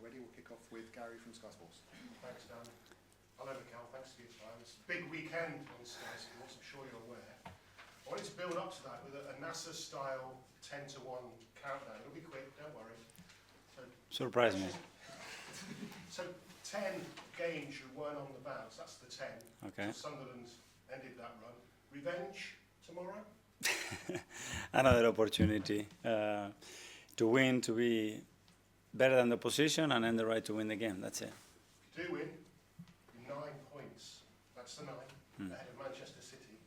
you're ready, we'll kick off with Gary from Sky Sports. Thanks, Dan. Hello, Mikel. Thanks for your time. It's a big weekend on Sky Sports, I'm sure you're aware. I wanted to build up to that with a NASA-style 10-to-1 countdown. It'll be quick, don't worry. Surprise me. So 10 games you weren't on the bounce, that's the 10. Okay. So Sunderland ended that run. Revenge tomorrow? Another opportunity to win, to be better than the opposition, and earn the right to win the game. That's it. If you do win, 9 points. That's the 9 ahead of Manchester City.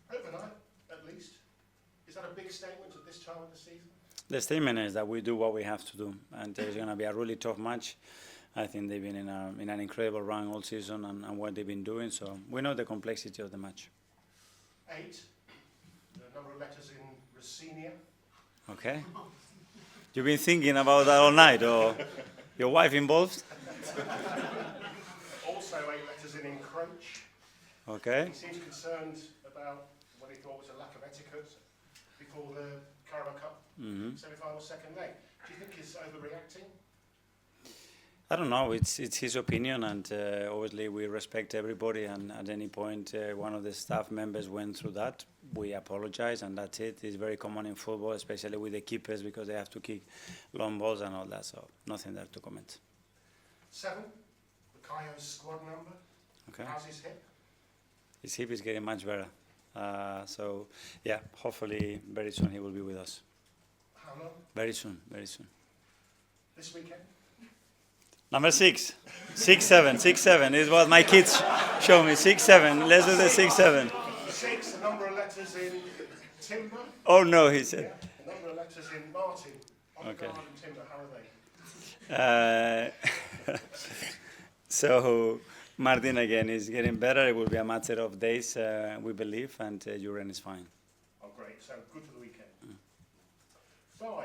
Overnight, at least. Is that a big statement at this time of the season? The statement is that we do what we have to do, and it's going to be a really tough match. I think they've been in an incredible run all season and what they've been doing, so we know the complexity of the match. 8, the number of letters in Rosinia. Okay. You've been thinking about that all night, or your wife involved? Also 8 letters in encroach. Okay. He seems concerned about what he thought was a lack of etiquette before the Carabao Cup semi-final second leg. Do you think he's overreacting? I don't know. It's his opinion, and obviously we respect everybody. And at any point, one of the staff members went through that. We apologize, and that's it. It's very common in football, especially with the keepers, because they have to kick long balls and all that. So nothing there to comment. 7, Bukayo's squad number. Okay. How's his hip? His hip is getting much better. So yeah, hopefully very soon he will be with us. How long? Very soon, very soon. This weekend? Number 6, 6-7 is what my kids show me. 6-7. Let's do the 6-7. 6, the number of letters in timber. Oh no, he said. Yeah, the number of letters in Martin. Okay. And timber. How are they? So Martin again is getting better. It will be a matter of days, we believe, and Juren is fine. Oh, great. So good for the weekend. 5.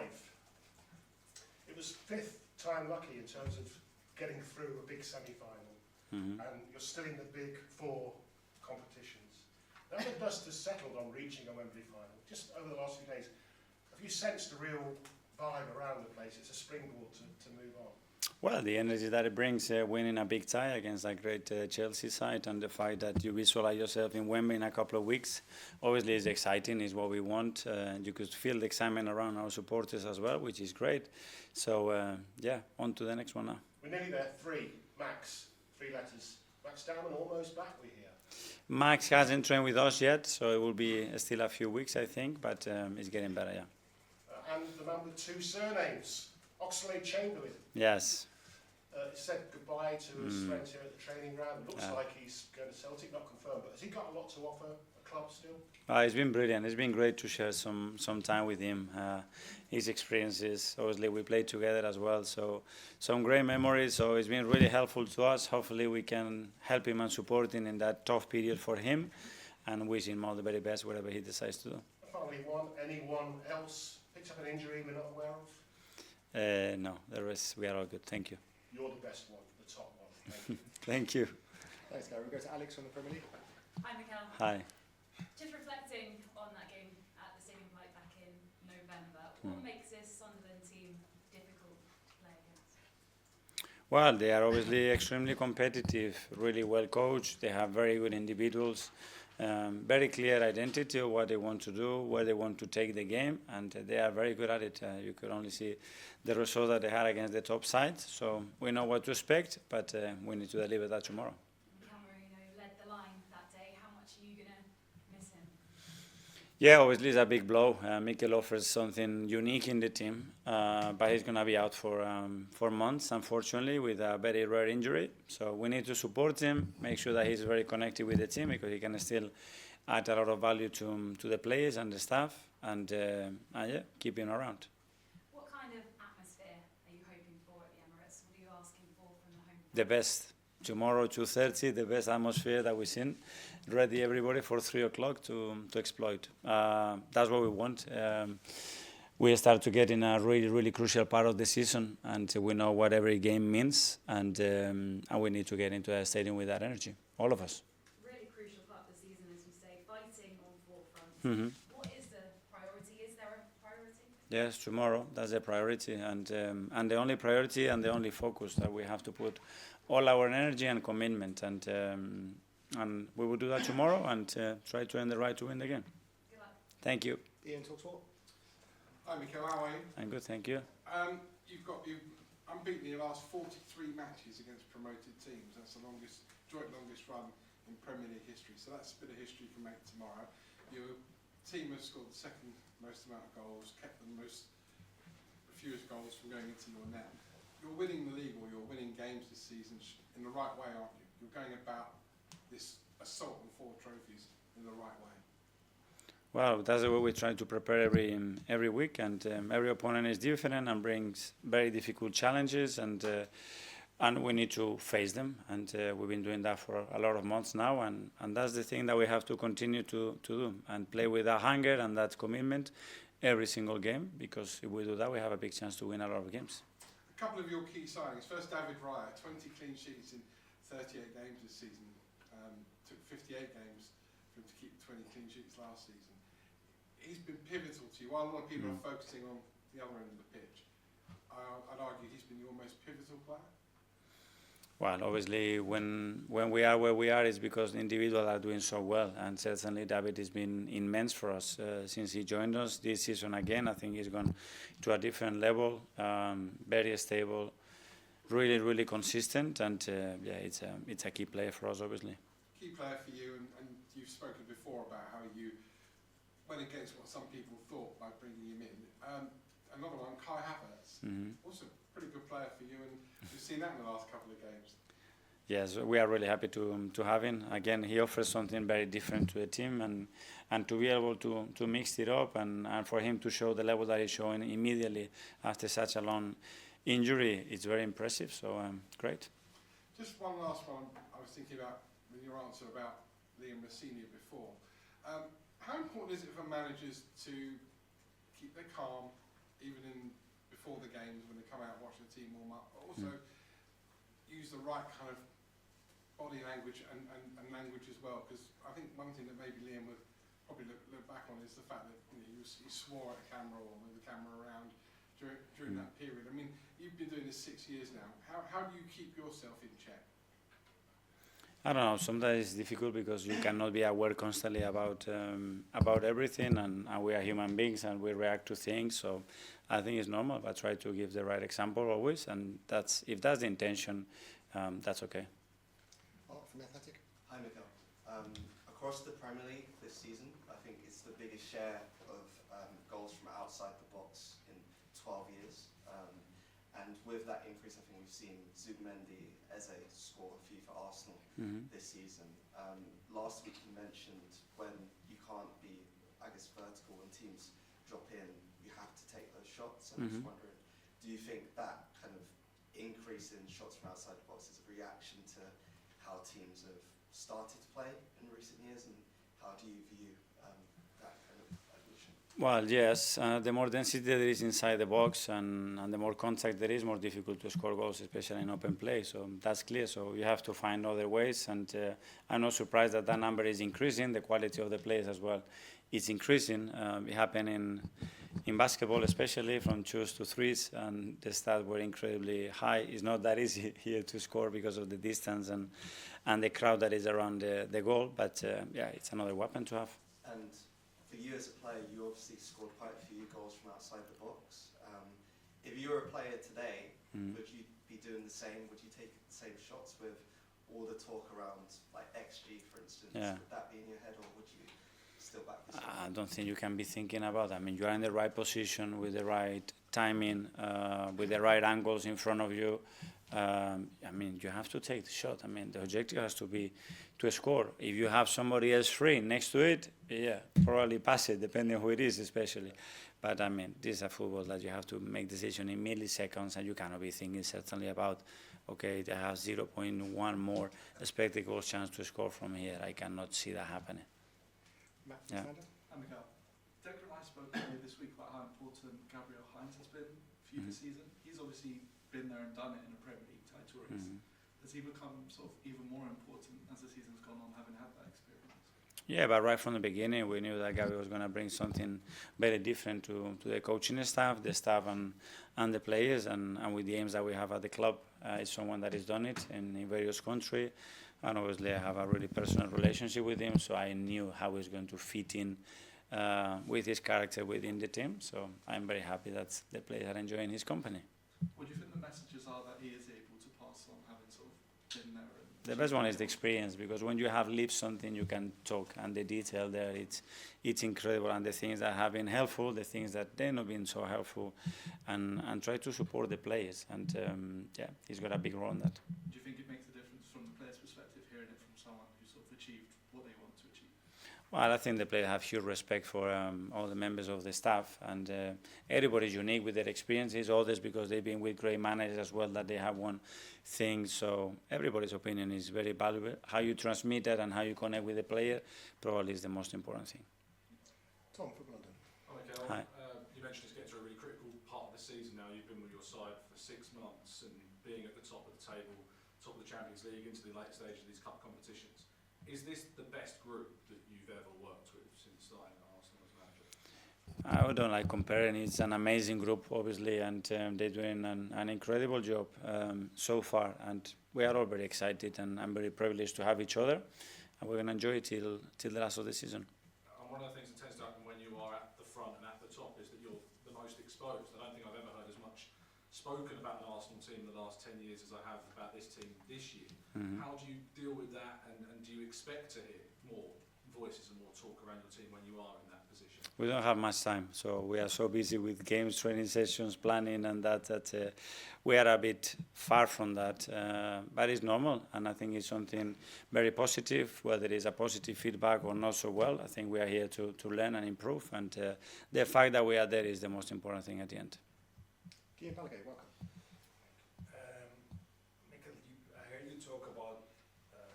It was 5th time lucky in terms of getting through a big semi-final, and you're still in the big 4 competitions. Now the dust has settled on reaching a Wembley final. Just over the last few days, have you sensed a real vibe around the place? It's a springboard to move on. Well, the energy that it brings, winning a big tie against a great Chelsea side, and the fact that you visualize yourself in Wembley in a couple of weeks, obviously is exciting, is what we want. You could feel the excitement around our supporters as well, which is great. So, yeah, on to the next one now. We're nearly there. 3, Max, 3 letters. Max Dowman almost back, we hear. Max hasn't trained with us yet, so it will be still a few weeks, I think, but it's getting better, yeah. And the man with 2 surnames, Oxlade-Chamberlain. Yes. He said goodbye to his friends here at the training ground. It looks like he's going to Celtic, not confirmed, but has he got a lot to offer a club still? It's been brilliant. It's been great to share some time with him. His experiences, obviously we played together as well, so some great memories. So it's been really helpful to us. Hopefully we can help him and support him in that tough period for him, and wish him all the very best whatever he decides to do. Finally, anyone else picked up an injury we're not aware of? No, the rest we are all good. Thank you. You're the best one, the top one. Thank you. Thank you. Thanks, Gary. We'll go to Alex from the Premier League. Hi, Mikel. Hi. Just reflecting on that game at the Stadium Light back in November, what makes this Sunderland team difficult to play against? Well, they are obviously extremely competitive, really well coached. They have very good individuals, very clear identity of what they want to do, where they want to take the game, and they are very good at it. You could only see the result that they had against the top side. So we know what to expect, but we need to deliver that tomorrow. Camerino led the line that day. How much are you going to miss him? Yeah, obviously it's a big blow. Mikel offers something unique in the team, but he's going to be out for months, unfortunately, with a very rare injury. So we need to support him, make sure that he's very connected with the team, because he can still add a lot of value to the players and the staff, and yeah, keep him around. What kind of atmosphere are you hoping for at the Emirates? What are you asking for from the home? The best. Tomorrow, 2:30, the best atmosphere that we've seen. Ready everybody for 3 o'clock to exploit. That's what we want. We start to get in a really, really crucial part of the season, and we know what every game means, and we need to get into the stadium with that energy, all of us. Really crucial part of the season, as you say, fighting on 4 fronts. What is the priority? Is there a priority? Yes, tomorrow. That's the priority, and the only priority and the only focus that we have to put all our energy and commitment, and we will do that tomorrow and try to earn the right to win the game. Good luck. Thank you. Ian, Talksport. Hi Mikel, how are you? I'm good, thank you. You've unbeaten in your last 43 matches against promoted teams. That's the joint longest run in Premier League history. So that's a bit of history you can make tomorrow. Your team has scored the second most amount of goals, kept the fewest goals from going into your net. You're winning the league, or you're winning games this season in the right way, aren't you? You're going about this assault on 4 trophies in the right way. Well, that's the way we try to prepare every week, and every opponent is different and brings very difficult challenges, and we need to face them, and we've been doing that for a lot of months now, and that's the thing that we have to continue to do, and play with that hunger and that commitment every single game, because if we do that, we have a big chance to win a lot of games. A couple of your key signings. First, David Raya, 20 clean sheets in 38 games this season. Took 58 games for him to keep 20 clean sheets last season. He's been pivotal to you. While a lot of people are focusing on the other end of the pitch, I'd argue he's been your most pivotal player. Well, obviously, when we are where we are, it's because the individuals are doing so well, and certainly David has been immense for us since he joined us this season. Again, I think he's gone to a different level, very stable, really, really consistent, and yeah, it's a key player for us, obviously. Key player for you, and you've spoken before about how you went against what some people thought by bringing him in. Another one, Kai Havertz, also a pretty good player for you, and we've seen that in the last couple of games. Yes, we are really happy to have him. Again, he offers something very different to the team, and to be able to mix it up, and for him to show the level that he's showing immediately after such a long injury, it's very impressive, so great. Just one last one I was thinking about with your answer about Liam Senior before. How important is it for managers to keep their calm, even before the games when they come out and watch the team warm up, but also use the right kind of body language and language as well? Because I think one thing that maybe Liam would probably look back on is the fact that he swore at a camera or with the camera around during that period. I mean, you've been doing this 6 years now. How do you keep yourself in check? I don't know. Sometimes it's difficult because you cannot be aware constantly about everything, and we are human beings and we react to things. So I think it's normal. But try to give the right example always, and if that's the intention, that's okay. Art from Athletic. Hi Mikel. Across the Premier League this season, I think it's the biggest share of goals from outside the box in 12 years. And with that increase, I think we've seen Zubimendi, Eze score a few for Arsenal this season. Last week you mentioned when you can't be, I guess, vertical when teams drop in, you have to take those shots. I'm just wondering, do you think that kind of increase in shots from outside the box is a reaction to how teams have started to play in recent years, and how do you view that kind of evolution? Well, yes. The more density there is inside the box, and the more contact there is, more difficult to score goals, especially in open play. So that's clear. So you have to find other ways, and I'm not surprised that number is increasing. The quality of the players as well is increasing. It happened in basketball, especially from 2s to 3s, and the stats were incredibly high. It's not that easy here to score because of the distance and the crowd that is around the goal. But yeah, it's another weapon to have. And for you as a player, you obviously scored quite a few goals from outside the box. If you were a player today, would you be doing the same? Would you take the same shots with all the talk around, like XG, for instance? Yeah. Would that be in your head, or would you still back this? I don't think you can be thinking about that. I mean, you are in the right position with the right timing, with the right angles in front of you. I mean, you have to take the shot. I mean, the objective has to be to score. If you have somebody else free next to it, yeah, probably pass it, depending on who it is, especially. But I mean, this is a football that you have to make decision in milliseconds, and you cannot be thinking certainly about, okay, they have 0.1 more expected goal chance to score from here. I cannot see that happening. Matt Yeah. from Slander. And Mikel, Declan and I spoke earlier this week about how important Gabriel Hines has been for you this season. He's obviously been there and done it in a Premier League title race. Has he become sort of even more important as the season's gone on, having had that experience? Yeah, but right from the beginning, we knew that Gabby was going to bring something very different to the coaching staff, and the players, and with the aims that we have at the club. It's someone that has done it in various countries, and obviously I have a really personal relationship with him, so I knew how he's going to fit in with his character within the team. So I'm very happy that the players are enjoying his company. What do you think the messages are that he is able to pass on, having sort of been there? The best one is the experience, because when you have lived something, you can talk, and the detail there, it's incredible, and the things that have been helpful, the things that they've not been so helpful, and try to support the players, and yeah, he's got a big role in that. Do you think it makes a difference from the player's perspective, hearing it from someone who sort of achieved what they want to achieve? Well, I think the players have huge respect for all the members of the staff, and everybody's unique with their experiences, all this because they've been with great managers as well, that they have one thing, so everybody's opinion is very valuable. How you transmit that and how you connect with the player probably is the most important thing. Tom from London. Hi, Mikel. Hi. You mentioned it's getting to a really critical part of the season now. You've been with your side for 6 months and being at the top of the table, top of the Champions League, into the late stage of these cup competitions. Is this the best group that you've ever worked with since starting at Arsenal as manager? I don't like comparing. It's an amazing group, obviously, and they're doing an incredible job so far. And we are all very excited, and I'm very privileged to have each other. And we're going to enjoy it till the last of the season. And one of the things that tends to happen when you are at the front and at the top is that you're the most exposed. I don't think I've ever heard as much spoken about an Arsenal team in the last 10 years as I have about this team this year. Mm-hmm. How do you deal with that, and do you expect to hear more voices and more talk around your team when you are in that position? We don't have much time, so we are so busy with games, training sessions, planning, and that we are a bit far from that. But it's normal, and I think it's something very positive, whether it's a positive feedback or not so well. I think we are here to learn and improve, and the fact that we are there is the most important thing at the end. Guillaume Balaguer, welcome. Mikel, I heard you talk about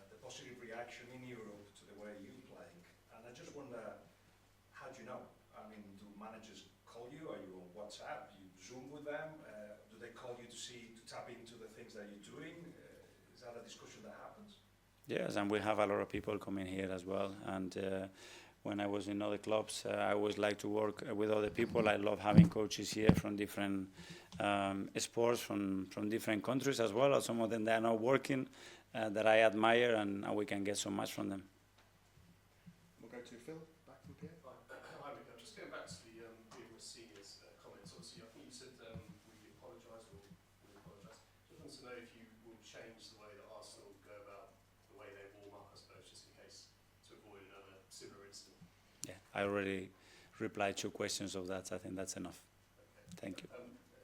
the positive reaction in Europe to the way you're playing, and I just wonder, how do you know? I mean, do managers call you? Are you on WhatsApp? Do you Zoom with them? Do they call you to tap into the things that you're doing? Is that a discussion that happens? Yes, and we have a lot of people coming here as well. And when I was in other clubs, I always like to work with other people. I love having coaches here from different sports, from different countries as well. Or some of them that are not working, that I admire, and we can get so much from them. We'll go to Phil, back from Pierre. Hi, Mikel. Just going back to the being with seniors comments. Obviously, I think you said we apologise or we apologise. Just wanted to know if you will change the way that Arsenal go about the way they warm up, I suppose, just in case to avoid another similar incident. Yeah, I already replied 2 questions of that. I think that's enough. Okay. Thank you.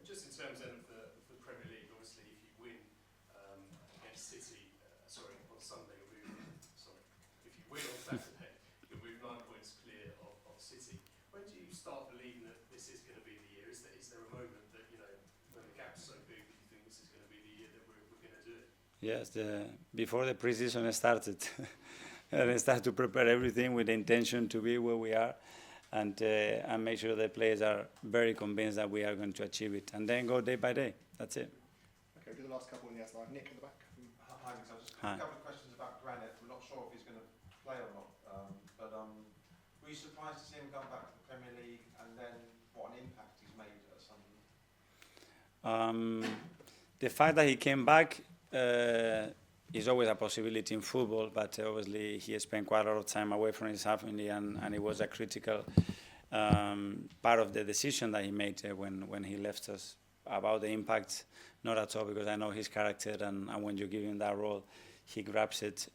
Just in terms then of the Premier League, obviously, if you win against City, on Sunday, if you win on Saturday, you'll move 9 points clear of City. When do you start believing that this is going to be the year? Is there a moment that, when the gap's so big, that you think this is going to be the year that we're going to do it? Yes, before the pre-season started, and I started to prepare everything with the intention to be where we are, and make sure the players are very convinced that we are going to achieve it, and then go day by day. That's it. Okay, we'll do the last couple in the S line. Nick at the back. Hi, Mikel. Just Hi. a couple of questions about Granit. We're not sure if he's going to play or not, but were you surprised to see him come back to the Premier League, and then what an impact he's made at Sunderland? The fact that he came back is always a possibility in football, but obviously he spent quite a lot of time away from his family, and it was a critical part of the decision that he made when he left us. About the impact, not at all, because I know his character, and when you give him that role, he grabs it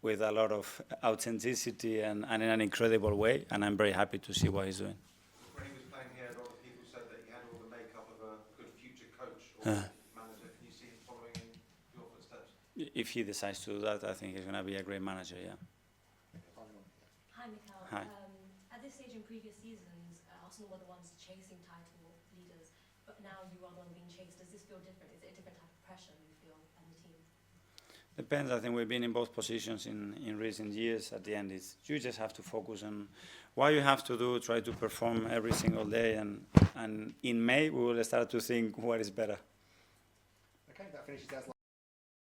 with a lot of authenticity and in an incredible way, and I'm very happy to see what he's doing. When he was playing here, a lot of people said that he had all the makeup of a good future coach or manager. Can you see him following in your footsteps? If he decides to do that, I think he's going to be a great manager, yeah. Okay, final one. Yeah. Hi, Mikel. Hi. At this stage in previous seasons, Arsenal were the ones chasing title leaders, but now you are the one being chased. Does this feel different? Is it a different type of pressure you feel on the team? Depends. I think we've been in both positions in recent years. At the end, you just have to focus on what you have to do, try to perform every single day, and in May we will start to think what is better. Okay, that finishes us.